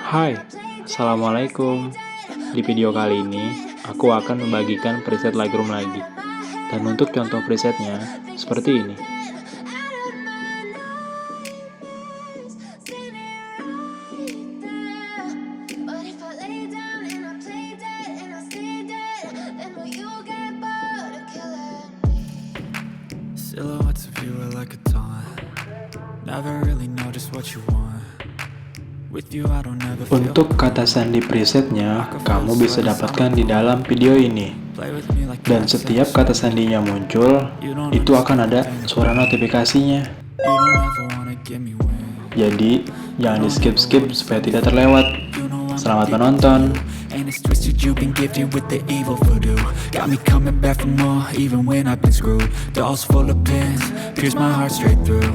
Hai, Assalamualaikum. Di video kali ini, aku akan membagikan preset Lightroom lagi. Dan untuk contoh presetnya, seperti ini. Silhouettes of you are like a taunt. Never really know just what you want. With you I don't ever feel. Untuk kata sandi presetnya, kamu bisa dapatkan di dalam video ini. Dan setiap kata sandinya muncul, itu akan ada suara notifikasinya. Jadi, jangan di skip-skip supaya tidak terlewat. Selamat menonton. And it's twisted, you've been gifted with the evil voodoo. Got me coming back for more, even when I've been screwed. Dolls full of pins, pierce my heart straight through.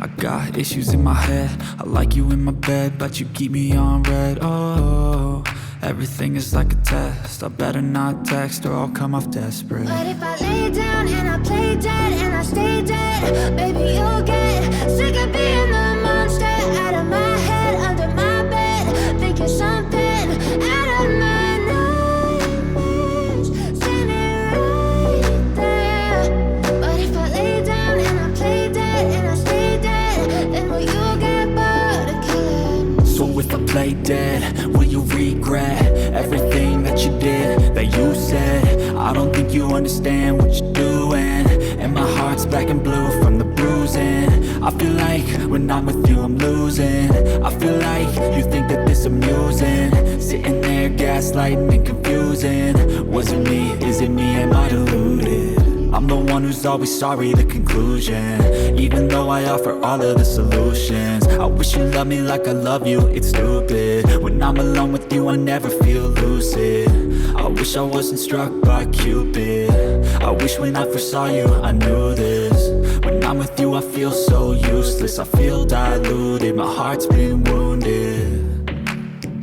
I got issues in my head, I like you in my bed, but you keep me on red. Oh, everything is like a test, I better not text or I'll come off desperate. But if I lay down and I play dead and I stay dead, baby you'll get sick of being the monster out of my head, under my bed, thinking something out of my nightmares, standing right there. But if I lay down and I play dead and I stay dead, then will you get bored of killing me? So if I play dead, will you regret everything that you did, that you said? I don't think you understand what you're doing, and my heart's black and blue from the bruising. I feel like when I'm with you I'm losing. I feel like you think that this amusing, sitting there gaslighting and confusing. Was it me? Is it me? Am I deluded? I'm the one who's always sorry, the conclusion, even though I offer all of the solutions. I wish you loved me like I love you, it's stupid. When I'm alone with you I never feel lucid. I wish I wasn't struck by Cupid. I wish when I first saw you I knew this. When I'm with you I feel so useless, I feel diluted, my heart's been wounded.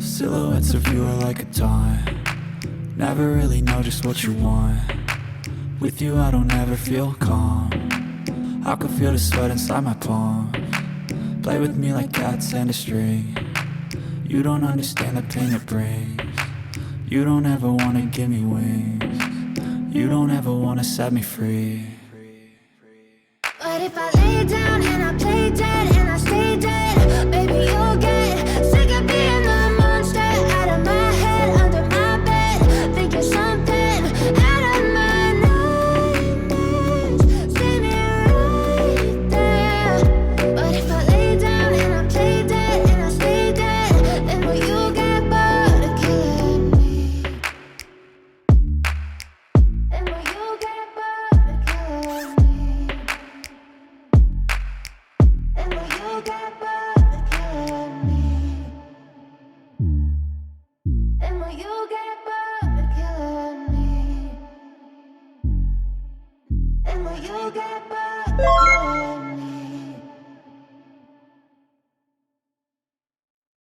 Silhouettes of you are like a taunt. Never really know just what you want. With you I don't ever feel calm. I can feel the sweat inside my palm. Play with me like cats and a string. You don't understand the pain it brings. You don't ever wanna give me wings. You don't ever wanna set me free. But if I lay down and I play dead and I stay dead, baby you'll get sick of being the monster out of my head, under my bed, thinking something out of my nightmares, standing right there. But if I lay down and I play dead and I stay dead, then will you get bored of killing me? Then will you get bored of killing me? And will you get bored of killing me? And will you get bored of killing me? And will you get bored of killing me?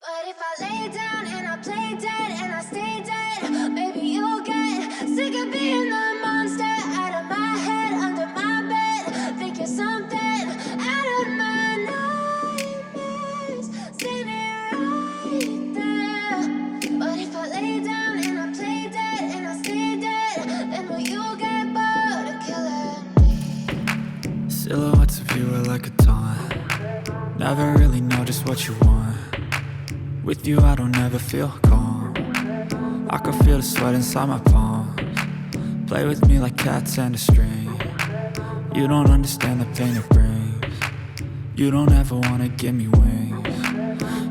But if I lay down and I play dead and I stay dead, baby you'll get sick of being the monster out of my head, under my bed, thinking something out of my nightmares, standing right there. But if I lay down and I play dead and I stay dead, then will you get bored of killing me? Silhouettes of you are like a taunt. Never really know just what you want. With you I don't ever feel calm. I can feel the sweat inside my palms. Play with me like cats and a string. You don't understand the pain it brings. You don't ever wanna give me wings.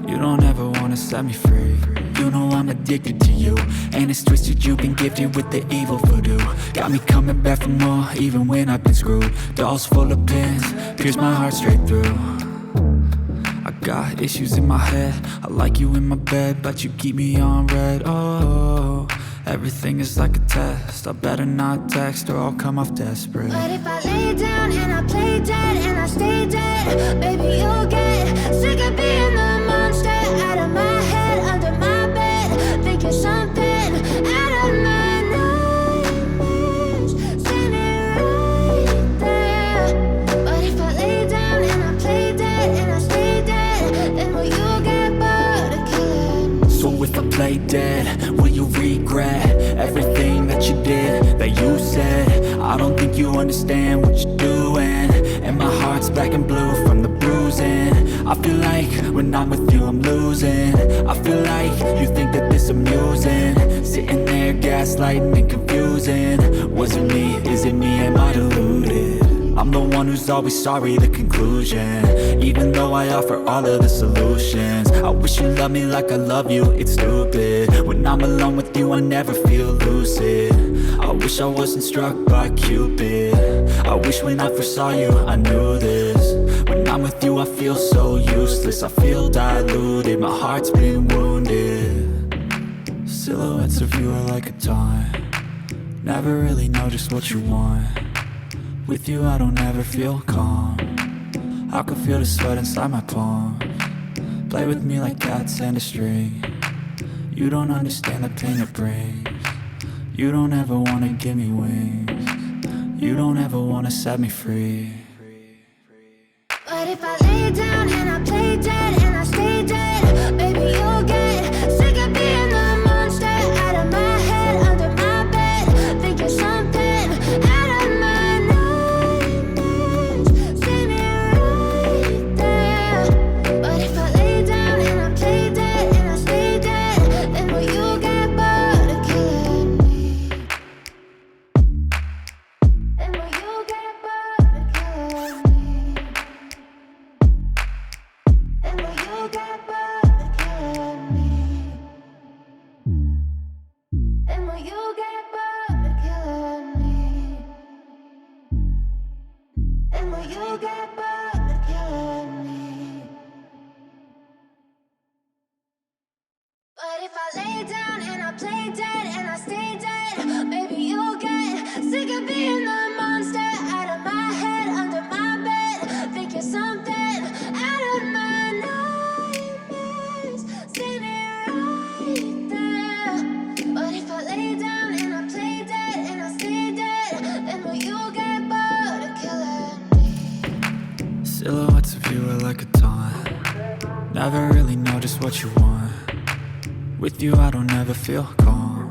You don't ever wanna set me free. You know I'm addicted to you, and it's twisted, you've been gifted with the evil voodoo. Got me coming back for more, even when I've been screwed. Dolls full of pins, pierce my heart straight through. I got issues in my head, I like you in my bed, but you keep me on red. Oh, everything is like a test, I better not text or I'll come off desperate. But if I lay down and I play dead and I stay dead, baby you'll get sick of being the monster out of my head, under my bed, thinking something out of my nightmares, standing right there. But if I lay down and I play dead and I stay dead, then will you play dead, will you regret everything that you did, that you said? I don't think you understand what you're doing, and my heart's black and blue from the bruising. I feel like when I'm with you I'm losing. I feel like you think that this amusing, sitting there gaslighting and confusing. Was it me? Is it me? Am I deluded? I'm the one who's always sorry, the conclusion, even though I offer all of the solutions. I wish you loved me like I love you, it's stupid. When I'm alone with you I never feel lucid. I wish I wasn't struck by Cupid. I wish when I first saw you I knew this. When I'm with you I feel so useless, I feel diluted, my heart's been wounded. Silhouettes of you are like a taunt, never really know just what you want. With you I don't ever feel calm, I can feel the sweat inside my palms. Play with me like cats and a string, you don't understand the pain it brings. You don't ever wanna give me wings, you don't ever wanna set me free. But if I lay down and I play dead and I stay dead, baby you'll get sick of being the monster out of my head, under my bed, thinking something out of my nightmares. See me right there. But if I lay down and I play dead and I stay dead, then will you get bored of killing me? Then will you get bored of killing me? And will you get bored of killing me? And will you get bored of killing me? And will you get bored of killing me? But if I lay down and I play dead and I stay dead, baby you'll get sick of being the monster out of my head, under my bed, thinking something out of my nightmares. See me right there. But if I lay down and I play dead and I stay dead, then will you get bored of killing me? Silhouettes of you are like a taunt, never really know just what you want. With you I don't ever feel calm,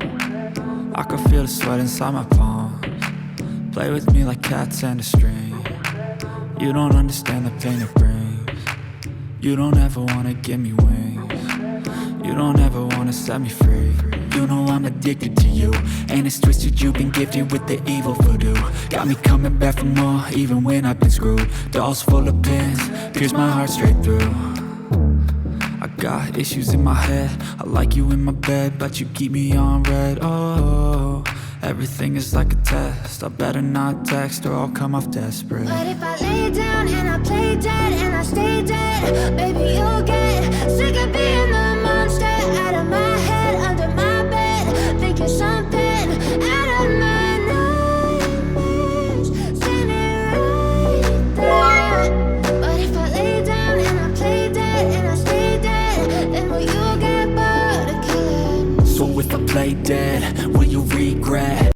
I can feel the sweat inside my palms. Play with me like cats and a string, you don't understand the pain it brings. You don't ever wanna give me wings, you don't ever wanna set me free. You know I'm addicted to you, and it's twisted, you've been gifted with the evil voodoo. Got me coming back for more, even when I've been screwed. Dolls full of pins, pierce my heart straight through. I got issues in my head, I like you in my bed, but you keep me on red. Oh, everything is like a test, I better not text or I'll come off desperate. But if I lay down and I play dead and I stay dead, baby you'll get sick of being the monster out of my head, under my bed, thinking something out of my nightmares. See me right there. But if I lay down and I play dead and I stay dead, then will you get bored of killing me? So if I play dead, will you regret